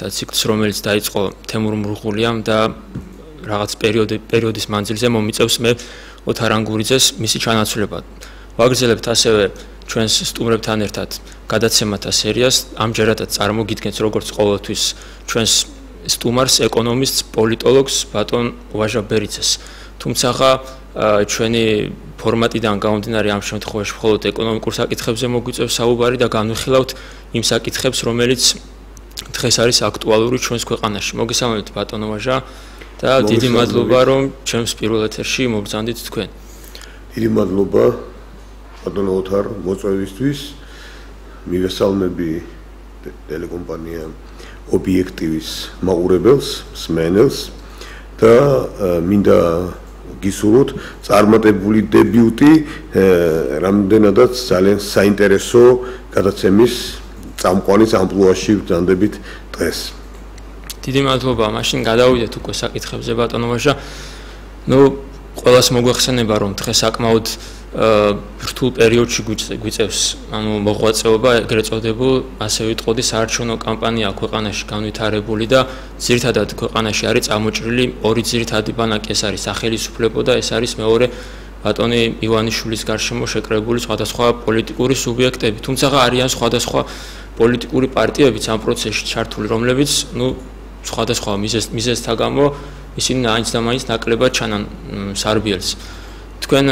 და ციკლს, რომელიც დაიწყო თემურ მურღულიამ და რაღაც პერიოდის მანძილზე მომიწევს მე ოთარ ანგურიძეს მისი ჩანაცვლება. ვაგრძელებთ ასევე ჩვენს სტუმრებთან ერთად გადაცემათა სერიას, ამჯერადაც წარმოგიდგენთ როგორც ყოველთვის ჩვენს სტუმარს, ეკონომისტს, პოლიტოლოგს ბატონ ვაჟა ბერიძეს. თუმცა ჩვენი ფორმატიდან გამომდინარე ამ შემთხვევაში მხოლოდ ეკონომიკურ საკითხებზე მოგვიწევს საუბარი და განვიხილავთ იმ საკითხებს, რომელიც დღეს არის აქტუალური ჩვენს ქვეყანაში. მოგესალმებით ბატონო ვაჟა და დიდი მადლობა რომ ჩემს პირველ ეთერში მოგზანდით თქვენ. დიდი მადლობა ბატონო ოთარ მოწვევისთვის. მივესალმები ტელეკომპანია ობიექტივის მაყურებელს, მსმენელს და მინდა გისურვოთ წარმატებული დებიუტი რამდენადაც ძალიან საინტერესო გადაცემის წამყვანის ამპლუაში ვძანდებით დღეს. დიდი მადლობა. მაშინ გადავიდეთ უკვე საკითხებზე ბატონო ვაჟა. ყველას მოგვეხსენება რომ დღეს საკმაოდ რთულ პერიოდში გვიწევს მოღვაწეობა, ეგრეთ წოდებულ, ასე ვიტყოდი, საარჩევნო კამპანია ქვეყანაში განვითარებული და ძირითადად ქვეყანაში არის წამოჭრილი ორი ძირითადი ბანაკი, ეს არის სახელისუფლებო და ეს არის მეორე ბატონი ივანიშვილის გარშემო შეკრებული სხვადასხვა პოლიტიკური სუბიექტები. თუმცა არიან სხვადასხვა პოლიტიკური პარტიებიც ამ პროცესში ჩართული, რომლებიც სხვადასხვა მიზეზთა გამო ისინი მაინც და მაინც ნაკლებად ჩანან სარბიელს. თქვენ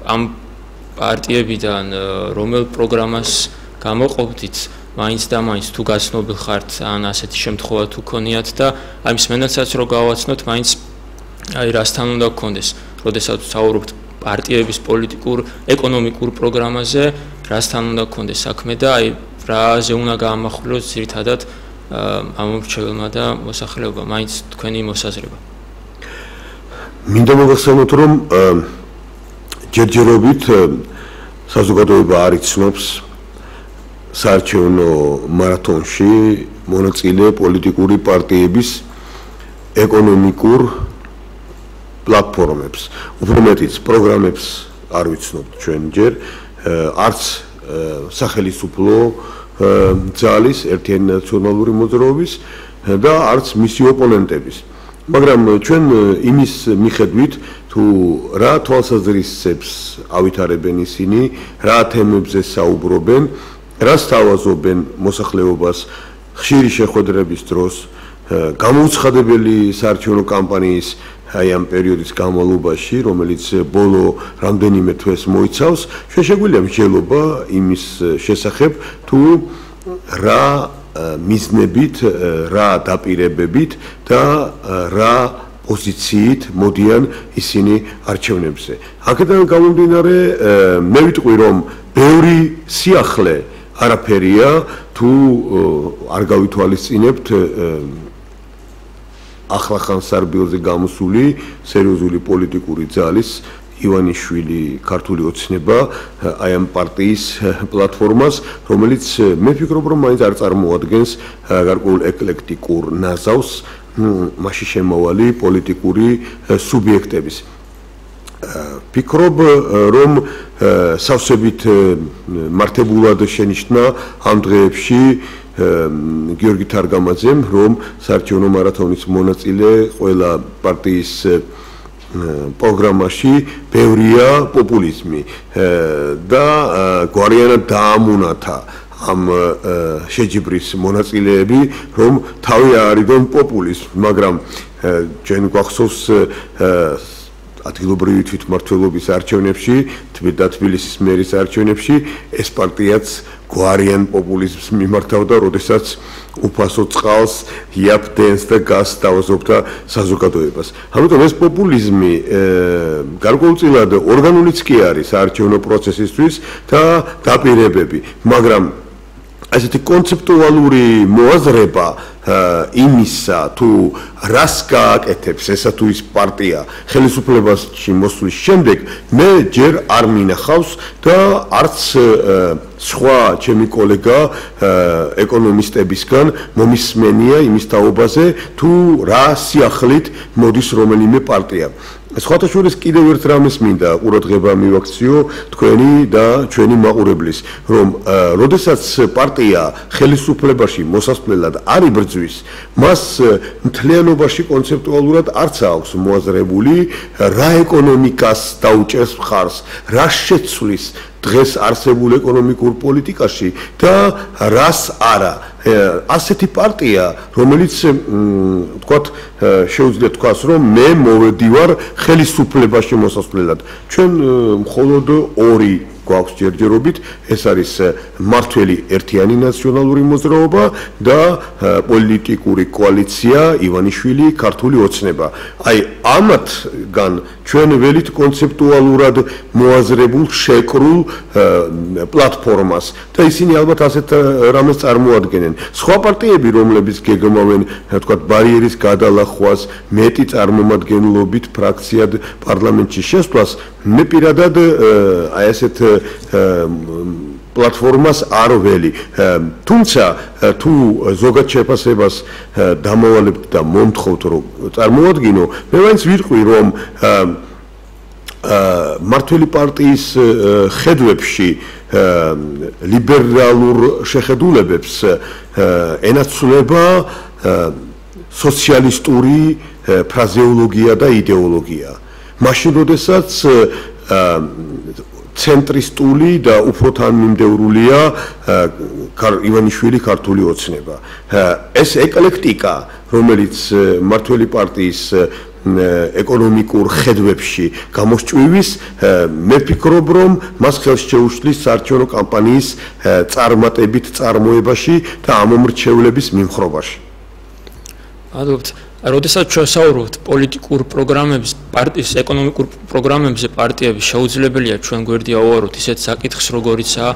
ამ პარტიებიდან რომელ პროგრამას გამოყოფდით, მაინც და მაინც თუ გაცნობილ ხართ, ან ასეთი შემთხვევა თუ ქონიათ და აი მსმენელსაც რო გავაცნოთ, მაინც რასთან უნდა გქონდეს, როდესაც საუბრობთ პარტიების პოლიტიკურ, ეკონომიკურ პროგრამაზე, რასთან უნდა გქონდეს საქმე და აი რაზე უნდა გაამახვილოს ძირითადად ამომრჩეველმა და მოსახლეობა, მაინც თქვენი მოსაზრება. მინდა მოგახსენოთ, რომ ჯერჯერობით საზოგადოება არ იცნობს საარჩევნო მარათონში მონაწილე პოლიტიკური პარტიების ეკონომიკურ პლატფორმებს. უფრო მეტიც პროგრამებს არ ვიცნობთ ჩვენ ჯერ, არც სახელისუფლო ძალის, ერთიანი ნაციონალური მოძრაობის და არც მისი ოპონენტების. მაგრამ ჩვენ იმის მიხედვით თუ რა თვალსაზრისებს ავითარებენ ისინი, რა თემებზე საუბრობენ, რა სთავაზობენ მოსახლეობას ხშირი შეხვედრების დროს, გამოუცხადებელი საარჩევნო კამპანიის აი ამ პერიოდის განმავლობაში, რომელიც ბოლო რამდენიმე თვეს მოიცავს, ჩვენ შეგვიძლია მსჯელობა იმის შესახებ, თუ რა მიზნებით, რა დაპირებებით და რა პოზიციით მოდიან ისინი არჩევნებზე. აქედან გამომდინარე, მე ვიტყვი, რომ ბევრი სიახლე არაფერია, თუ არ გავითვალისწინებთ ახლახან სარბიელზე გამოსული სერიოზული პოლიტიკური ძალის ივანიშვილი ქართული ოცნება აი ამ პარტიის პლატფორმას, რომელიც მე ვფიქრობ, რომ მაინც არ წარმოადგენს გარკვეულ ეკლექტიკურ ნაზავს მასში შემავალი პოლიტიკური სუბიექტების. ვფიქრობ, რომ სავსებით მართებულად შენიშნა ამ დღეებში გიორგი თარგამაძემ, რომ საარჩევნო მარათონის მონაწილე ყველა პარტიის პროგრამაში ბევრია პოპულიზმი და გვარიანად დაამონათა ამ შეჯიბრის მონაწილეები, რომ თავი აარიდონ პოპულიზმს, მაგრამ ჩვენ გვახსოვს ადგილობრივი თვითმმართველობის არჩევნებში და თბილისის მერის არჩევნებში ეს პარტიაც გვარიან პოპულიზმს მიმართავდა, როდესაც უფასო წყალს, იაფდენს და გაზს თავაზობდა საზოგადოებას. ამიტომ ეს პოპულიზმი გარკვეულწილად ორგანულიც კი არის საარჩევნო პროცესისთვის და დაპირებები, მაგრამ ასეთი კონცეპტუალური მოაზრება იმისა, თუ რას გააკეთებს ესა თუ ის პარტია ხელისუფლებაში მოსვლის შემდეგ, მე ჯერ არ მინახავს და არც სხვა ჩემი კოლეგა ეკონომისტებისგან მომისმენია იმის თაობაზე, თუ რა სიახლით მოდის რომელიმე პარტია. სხვათა შორის კიდევ ერთ რამეს მინდა ყურადღება მივაქციო თქვენი და ჩვენი მაყურებლის, რომ როდესაც პარტია ხელისუფლებაში მოსასვლელად არ იბრძვის, მას მთლიანობაში კონცეპტუალურად არც აქვს მოაზრებული, რა ეკონომიკას დაუჭერს მხარს, რა შეცვლის დღეს არსებულ ეკონომიკურ პოლიტიკაში და რას არა. ასეთი პარტია, რომელიც თქვათ შეუძლია თქვას, რომ მე მოვედივარ ხელისუფლებაში მოსასვლელად. ჩვენ მხოლოდ ორი გვაქვს ჯერჯერობით, ეს არის მართველი ერთიანი ნაციონალური მოძრაობა და პოლიტიკური კოალიცია ივანიშვილი ქართული ოცნება. აი ამათგან ჩვენ ველით კონცეპტუალურად მოაზრებულ შეკრულ პლატფორმას და ისინი ალბათ ასეთ რამეს წარმოადგენენ. სხვა პარტიები, რომლებიც გეგმავენ, თქვათ, ბარიერის გადალახვას, მეტი წარმომადგენლობით ფრაქციად პარლამენტში შესვლას, მე პირადად აი ესეთ პლატფორმას არ ველი. თუმცა თუ ზოგად შეფასებას დამოვალებთ და მომთხოვთ, რომ წარმოადგინო, მე მაინც ვიტყვი, რომ მართველი პარტიის ხედვებში ლიბერალურ შეხედულებებს ენაცვლება სოციალისტური ფრაზეოლოგია და იდეოლოგია. მაშინ როდესაც ცენტრისტული და უფრო თანმიმდევრულია ივანიშვილი ქართული ოცნება. ეს ეკლექტიკა, რომელიც მართველი პარტიის ეკონომიკურ ხედვებში გამოსჭვივის, მე ვფიქრობ, რომ მას ხელს შეუშლის საარჩევნო კამპანიის წარმატებით წარმოებაში და ამომრჩევლების მიმხრობაში. ალბათ როდესაც ჩვენ საუბრობთ პოლიტიკურ პროგრამებზე, პარტიის ეკონომიკურ პროგრამებზე, პარტიების შეუძლებელია ჩვენ გვერდი ავუაროთ ისეთ საკითხს, როგორიცაა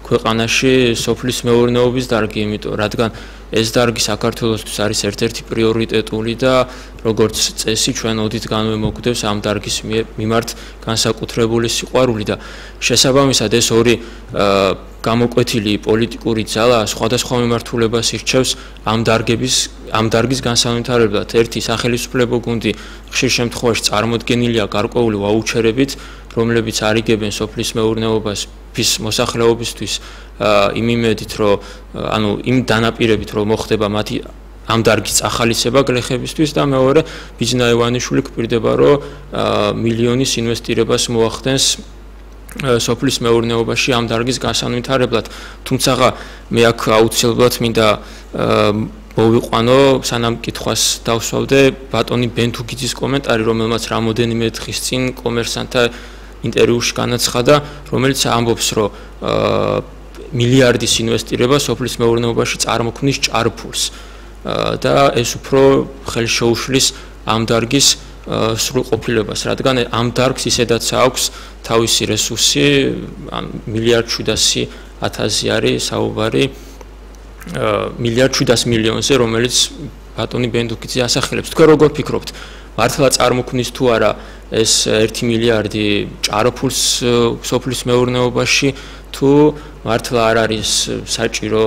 ქვეყანაში სოფლის მეურნეობის დარგი, იმიტომ რადგან ეს დარგი საქართველოსთვის არის ერთ-ერთი პრიორიტეტული და როგორც წესი ჩვენ ოდით განვემოგვდევს ამ დარგის მიმართ განსაკუთრებული სიყვარული და შესაბამისად ეს ორი გამოკვეთილი პოლიტიკური ძალა სხვადასხვა მიმართულებას ირჩევს ამ დარგის განსავითარებლად. ერთი სახელისუფლებო გუნდი ხშირ შემთხვევაში წარმოდგენილია გარკვეული ვაუჩერებით, რომლებიც არიგებენ სოფლის მეურნეობას მოსახლეობისთვის იმ იმედით, რომ იმ დანაპირებით, რომ მოხდება მათი ამ დარგის ახალისება გლეხებისთვის და მეორე ბიძინა ივანიშვილი გვპირდება, რომ მილიონის ინვესტირებას მოახდენს სოფლის მეურნეობაში ამ დარგის განსავითარებლად. თუმცა მე აქ აუცილებლად მინდა მოვიყვანო, სანამ კითხვას დავსვავდე, ბატონი ბენთუგიძის კომენტარი, რომელმაც რამოდენიმე დღის წინ კომერსანტთა ინტერვიუში განაცხადა, რომელიც ამბობს, რომ მილიარდის ინვესტირება სოფლის მეურნეობაში წარმოქმნის ჭარბობს და ეს უფრო ხელს შეუშლის ამ დარგის სრულყოფილებას, რადგან ამ დარგს ისედაც აქვს თავისი რესურსი, 1,7 არის საუბარი 1,7 რომელიც ბატონი ბენდუკიძე ასახელებს. თქვენ როგორ ფიქრობთ, მართლა წარმოქმნის თუ არა ეს 1 მილიარდი ჭარბობს სოფლის მეურნეობაში, თუ მართლა არ არის საჭირო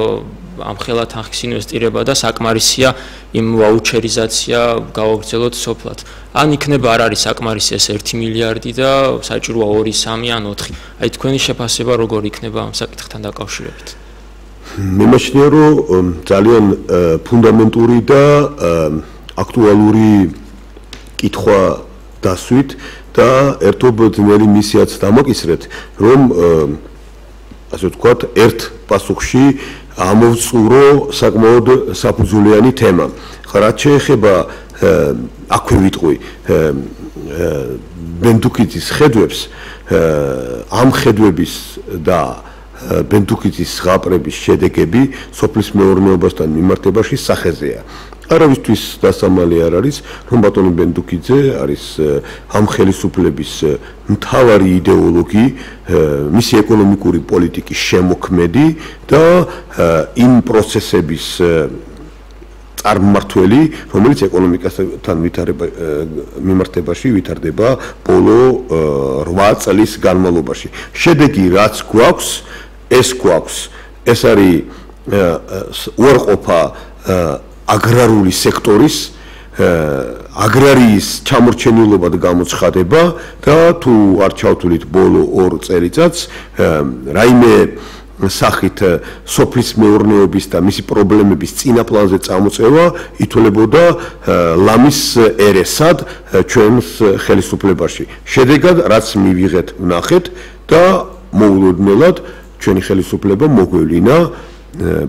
ამხელა თანხის ინვესტირება და საკმარისია იმ ვაუჩერიზაცია გავაგრძელოთ სოფლად. ან იქნება არ არის საკმარისი ეს 1 მილიარდი და საჭიროა 2, 3 ან 4. აი თქვენი შეფასება როგორ იქნება ამ საკითხთან დაკავშირებით? მე მაშინია, რომ ძალიან ფუნდამენტური და აქტუალური კითხვა დასვით და ერთობ ძნელი მისიაც დამოკისრეთ, რომ ასე ვთქვათ, ერთ პასუხში ამოვწურო საკმაოდ საფუძვლიანი თემა. რაც შეეხება აქვე ვიტყვი ბენდუკიძის ხედვებს, ამ ხედვების და ბენდუკიძის ზღაპრების შედეგები სოფლის მეურნეობასთან მიმართებაში სახეზეა. არავისთვის დასამალი არ არის, რომ ბატონი ბენდუკიძე არის ამ ხელისუფლების მთავარი იდეოლოგი, მისი ეკონომიკური პოლიტიკის შემოქმედი და იმ პროცესების წარმმართველი, რომელიც ეკონომიკასთან მიმართებაში ვითარდება ბოლო 8 წლის განმავლობაში. შედეგი რაც გვაქვს, ეს არის უარყოფა აგრარული სექტორის აგრარიის ჩამორჩენილობად გამოცხადება და თუ არ ჩავთვლით ბოლო 2 წელიწადს რაიმე სახით სოფლის მეურნეობის და მისი პრობლემების წინა პლანზე წამოწევა ითვლებოდა ლამის ერესად ჩვენს ხელისუფლებაში. შედეგად რაც მივიღეთ ვნახეთ და მოულოდნელად ჩვენი ხელისუფლება მოგვევლინა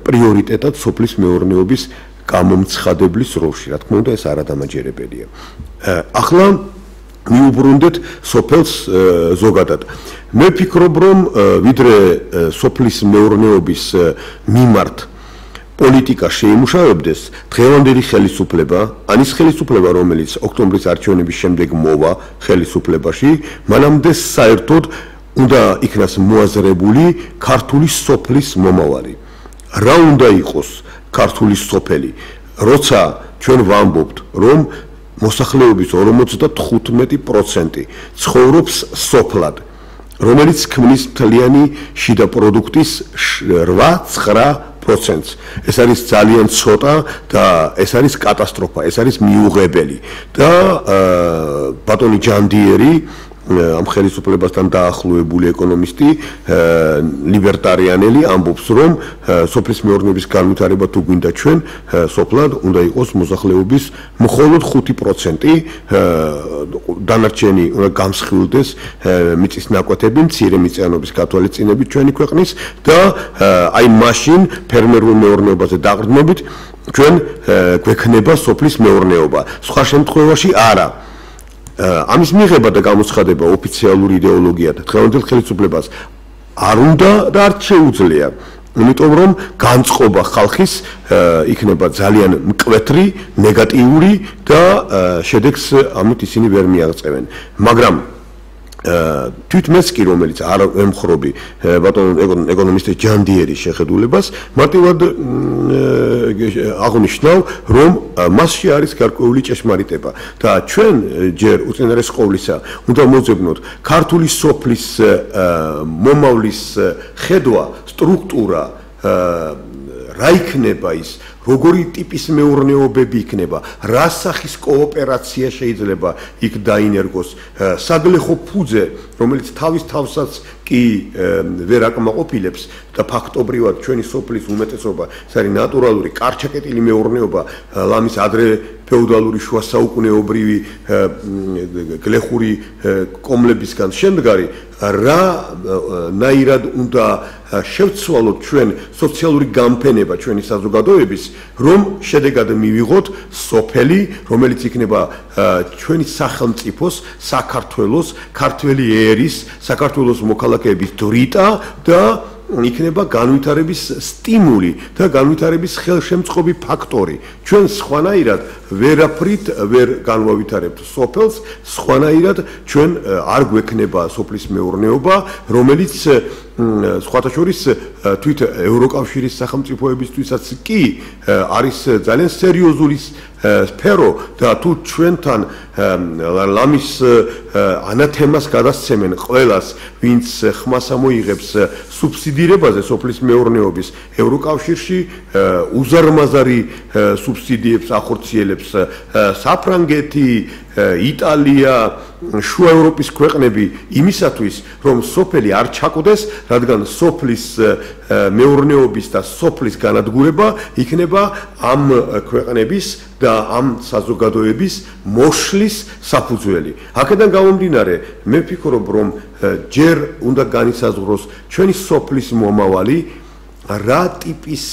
პრიორიტეტად სოფლის მეურნეობის გამომცხადებლის როლში. რა თქმა უნდა ეს არადამაჯერებელია. ახლა მიუბრუნდეთ სოფელს ზოგადად. მე ვფიქრობ რომ ვიდრე სოფლის მეურნეობის მიმართ პოლიტიკა შეიმუშავებდეს დღევანდელი ხელისუფლება, ან ის ხელისუფლება რომელიც ოქტომბრის არჩევნების შემდეგ მოვა ხელისუფლებაში, მანამდე საერთოდ უნდა იქნას მოაზრებული ქართული სოფლის მომავალი. რა უნდა იყოს ქართული სოფელი, როცა ჩვენ ვამბობთ რომ მოსახლეობის 55% ცხოვრობს სოფლად, რომელიც ქმნის მთლიანი შიდა პროდუქტის 8-9%. ეს არის ძალიან ცოტა და ეს არის კატასტროფა, ეს არის მიუღებელი. და ბატონი ჯანდიერი ამ ხელისუფლებასთან დაახლოებული ეკონომისტი ლიბერტარიანელი ამბობს რომ სოფლის მეურნეობის განვითარება თუ გვინდა ჩვენ სოფლად უნდა იყოს მოსახლეობის მხოლოდ 5%, დანარჩენი უნდა გამსხვილდეს მიწის ნაკვეთები, მცირე მიწიანობის გათვალისწინებით ჩვენი ქვეყნის და აი მაშინ ფერმერულ მეურნეობაზე დაყრდნობით ჩვენ გვექნება სოფლის მეურნეობა. სხვა შემთხვევაში არა. ამის მიღება და გამოცხადება ოფიციალური იდეოლოგიად დღევანდელ ხელისუფლებას არ უნდა და არ შეუძლია. იმიტომ რომ განწყობა ხალხის იქნება ძალიან მკვეთრი, ნეგატიური და შედეგს ამით ისინი ვერ მიაღწევენ. მაგრამ თვით მეც კი რომელიც არ ემხრობი ბატონ ეკონომისტი ჯანდიერის შეხედულებას მარტივად აღნიშნავ რომ მასში არის გარკვეული ჭეშმარიტება და ჩვენ ჯერ უწინარეს ყოვლისა უნდა მოძებნოთ ქართული სოფლის მომავლის ხედვა, სტრუქტურა, რა იქნება ის, როგორი ტიპის მეურნეობები იქნება, რა სახის კოოპერაცია შეიძლება იქ დაინერგოს, საგლეხო ფუძე, რომელიც თავის თავსაც კი ვერ აკმაყოფილებს და ფაქტობრივად ჩვენი სოფლის უმეტესობა ეს არის ნატურალური კარჩაკეტილი მეურნეობა, ლამის ადრე ფეოდალური შუა საუკუნეობრივი გლეხური კომლებისგან შემდგარი, რა ნაირად უნდა შევცვალოთ ჩვენ სოციალური გამფენება ჩვენი საზოგადოების, რომ შედეგად მივიღოთ სოფელი, რომელიც იქნება ჩვენი სახელმწიფოს, საქართველოს, ქართველი ერის, საქართველოს მოქალაქეების დრიტა და იქნება განვითარების სტიმული და განვითარების ხელშემწყობი ფაქტორი. ჩვენ სხვანაირად ვერაფრით ვერ განვავითარებთ სოფელს, სხვანაირად ჩვენ არ გვექნება სოფლის მეურნეობა, რომელიც სხვათა შორის თვით ევროკავშირის სახელმწიფოებისთვისაც კი არის ძალიან სერიოზული სფერო და თუ ჩვენთან ლამის ანათემას გადასცემენ ყველას, ვინც ხმას ამოიღებს სუბსიდირებაზე სოფლის მეურნეობის ევროკავშირში უზარმაზარი სუბსიდიებს ახორციელებს საფრანგეთი, იტალია, შუა ევროპის ქვეყნები იმისათვის, რომ სოფელი არ ჩაკვდეს, რადგან სოფლის მეურნეობის და სოფლის განადგურება იქნება ამ ქვეყნების და ამ საზოგადოების მოშლის საფუძველი. აქედან გამომდინარე, მე ვფიქრობ, რომ ჯერ უნდა განისაზღვროს ჩვენი სოფლის მომავალი, რა ტიპის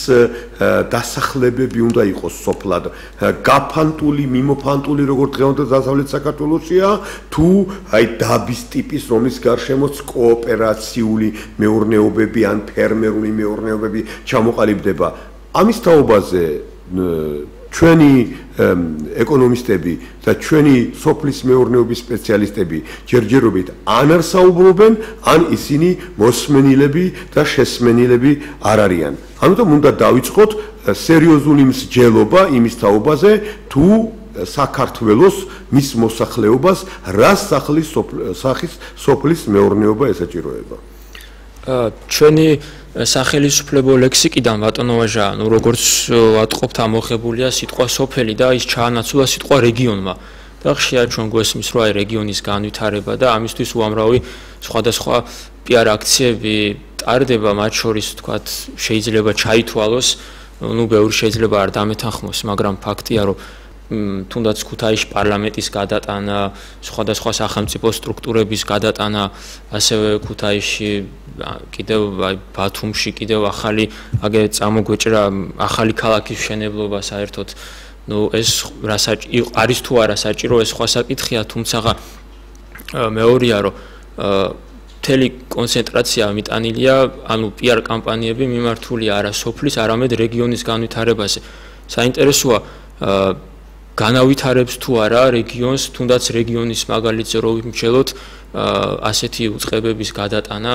დასახლებები უნდა იყოს სოფლად, გაფანტული, მიმოფანტული, როგორც დღევანდელ დასავლეთ საქართველოსია, თუ აი დაბის ტიპის, რომლის გარშემოც კოოპერაციული მეურნეობები ან ფერმერული მეურნეობები ჩამოყალიბდება. ამის თაობაზე ჩვენი ეკონომისტები და ჩვენი სოფლის მეურნეობის სპეციალისტები ჯერჯერობით ან არ საუბრობენ, ან ისინი მოსმენილები და შესმენილები არ არიან. ამიტომ უნდა დავიწყოთ სერიოზული მსჯელობა იმის თაობაზე, თუ საქართველოს მის მოსახლეობას რა სახის სოფლის მეურნეობა ესაჭიროება. ჩვენი სახელისუფლებო ლექსიკიდან ბატონო ვაჟა, როგორც ვატყობთ ამოხებულია სიტყვა სოფელი და ის ჩაანაცვლა სიტყვა რეგიონმა. და ხშირად ჩვენ გვესმის, რომ აი რეგიონის განვითარება და ამისთვის უამრავი სხვადასხვა PR აქციები ტარდება, მათ შორის თქვათ შეიძლება ჩაითვალოს, ну ბევრი შეიძლება არ დამეთანხმოს, მაგრამ ფაქტია, რომ თუნდაც ქუთაისში პარლამენტის გადატანა, სხვადასხვა სახელმწიფო სტრუქტურების გადატანა, ასევე ქუთაისში კიდევ აი ბათუმში კიდევ ახალი აგე წამოგვეჭრა ახალი ქალაქის მშენებლობა საერთოდ ну ეს არის თუ არა საჭირო ეს სხვა საკითხია, თუმცა მეორეა რომ მთელი კონცენტრაცია მიტანილია, ანუ PR კამპანიები მიმართულია არა სოფლის, არამედ რეგიონის განვითარებაზე. საინტერესოა განავითარებს თუ არა რეგიონს, თუნდაც რეგიონის მაგალითზე რო ვიმსჯელოთ, ასეთი უწყებების გადატანა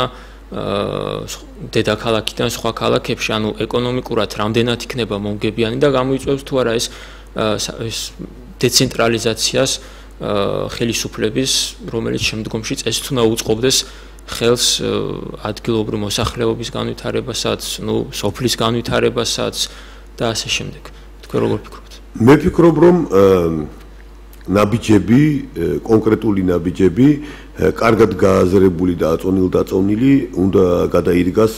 დედაქალაქიდან სხვა ქალაქებში, ანუ ეკონომიკურად რამდენად იქნება მომგებიანი და გამოიწვევს თუ არა ეს დეცენტრალიზაციას ხელისუფლების, რომელიც შემდგომში წესით უნდა უწყობდეს ხელს ადგილობრივ მოსახლეობის განვითარებასაც, ну, სოფლის განვითარებასაც და ასე შემდეგ. თქვენ როგორ ფიქრობთ? მე ვფიქრობ, რომ ნაბიჯები, კონკრეტული ნაბიჯები, კარგად გააზრებული და აწონილ-დაწონილი უნდა გადაიდგას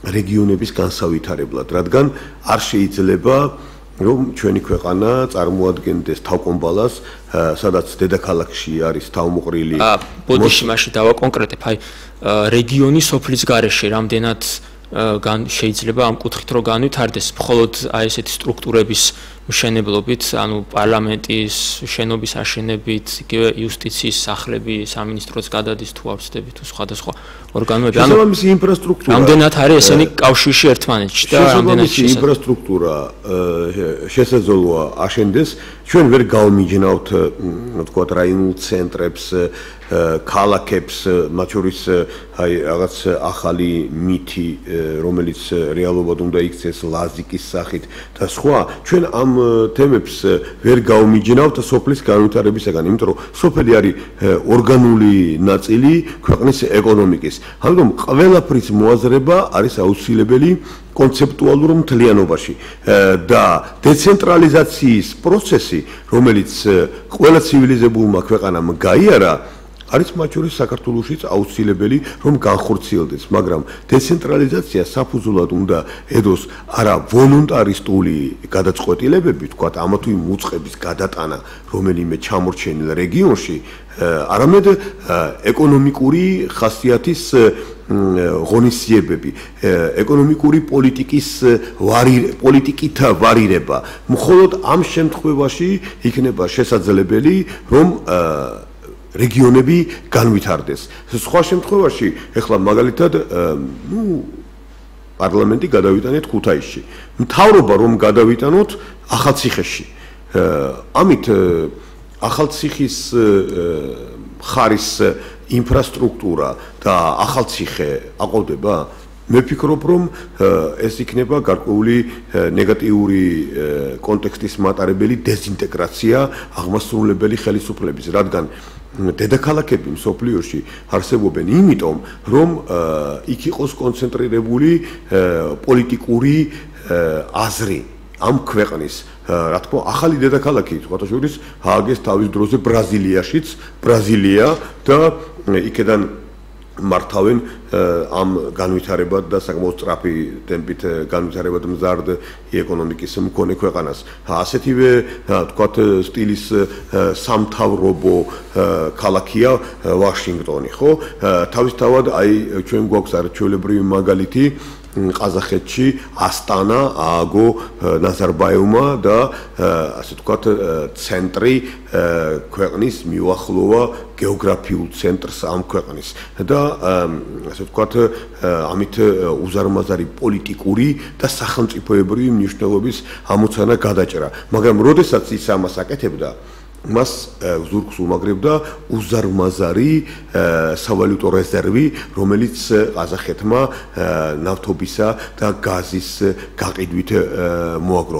რეგიონების განსავითარებლად, რადგან არ შეიძლება რომ ჩვენი ქვეყანა წარმოადგენდეს თავკომბალას, სადაც დედაქალაქში არის თავმოყრილი. ბოდიში მაშინ დავაკონკრეტებ, აი რეგიონი სოფლის გარეშე რამდენად შეიძლება ამ კუთხით რომ განვითარდეს, მხოლოდ აი ესეთი სტრუქტურების მშენებლობით, ანუ პარლამენტის შენობის აშენებით, იგივე იუსტიციის სახლები, სამინისტროს გადადის თუ ავსდები თუ სხვადასხვა ორგანოები, ანუ შესაბამისი ინფრასტრუქტურა. რამდენად არის ესენი კავშირში ერთმანეთში და რამდენად ინფრასტრუქტურა შესაძლოა აშენდეს, ჩვენ ვერ გავმიჯნავთ, ვთქვათ, რაიონულ ცენტრებს, ქალაქებს, მათ შორის აი რაღაც ახალი მითი, რომელიც რეალობად უნდა იქცეს ლაზიკის სახით და სხვა, ჩვენ ამ თემებს ვერ გავმიჯნავთ სოფლის განვითარებისაგან, იმიტომ რომ სოფელი არის ორგანული ნაწილი ქვეყნის ეკონომიკის. ამიტომ ყველაფრის მოაზრება არის აუცილებელი კონცეპტუალურ მთლიანობაში და დეცენტრალიზაციის პროცესი, რომელიც ყველა ცივილიზებულმა ქვეყანამ გაიარა, არის მათ შორის საქართველოშიც აუცილებელი რომ განხორციელდეს, მაგრამ დეცენტრალიზაცია საფუძვლად უნდა ედოს არა ვოლუნტარისტული გადაწყვეტილებები, თქვათ ამა თუ იმ უწყების გადატანა რომელიმე ჩამორჩენილ რეგიონში, არამედ ეკონომიკური ხასიათის ღონისძიებები, ეკონომიკური პოლიტიკით ვარირება. მხოლოდ ამ შემთხვევაში იქნება შესაძლებელი რომ რეგიონები განვითარდეს. სხვა შემთხვევაში, ეხლა მაგალითად, პარლამენტი გადავიტანეთ ქუთაისში. მთავრობა რომ გადავიტანოთ ახალციხეში. ამით ახალციხის ხარის ინფრასტრუქტურა და ახალციხე აყოლდება? მე ვფიქრობ, რომ ეს იქნება გარკვეული ნეგატიური კონტექსტის მატარებელი დეზინტეგრაცია აღმასრულებელი ხელისუფლების, რადგან დედაქალაქები მსოფლიოში არსებობენ იმიტომ, რომ იქ იყოს კონცენტრირებული პოლიტიკური აზრი ამ ქვეყნის. რა თქმა უნდა, ახალი დედაქალაქი, სხვათა შორის, ააგეს თავის დროზე ბრაზილიაშიც, ბრაზილია და იქედან მართავენ ამ განვითარებად და საკმაოდ სწრაფი ტემპით განვითარებად მზარდ ეკონომიკის მქონე ქვეყანას. ასეთივე, თქვათ, სტილის სამთავრობო ქალაქია ვაშინგტონი, ხო? თავისთავად აი ჩვენ გვაქვს არჩეულებრივი მაგალითი ყაზახეთში ასტანა ააგო ნაზარბაევმა და ასე ვთქვათ ცენტრი ქვეყნის მიუახლოვა გეოგრაფიულ ცენტრს ამ ქვეყნის და ასე ვთქვათ ამით უზარმაზარი პოლიტიკური და სახელმწიფოებრივი მნიშვნელობის ამოცანა გადაჭრა, მაგრამ როდესაც ის ამას აკეთებდა, მას ზურგს უმაგრებდა უზარმაზარი სავალუტო რეზერვი, რომელიც ყაზახეთმა ნავთობისა და გაზის გაყიდვით მოაგროვა.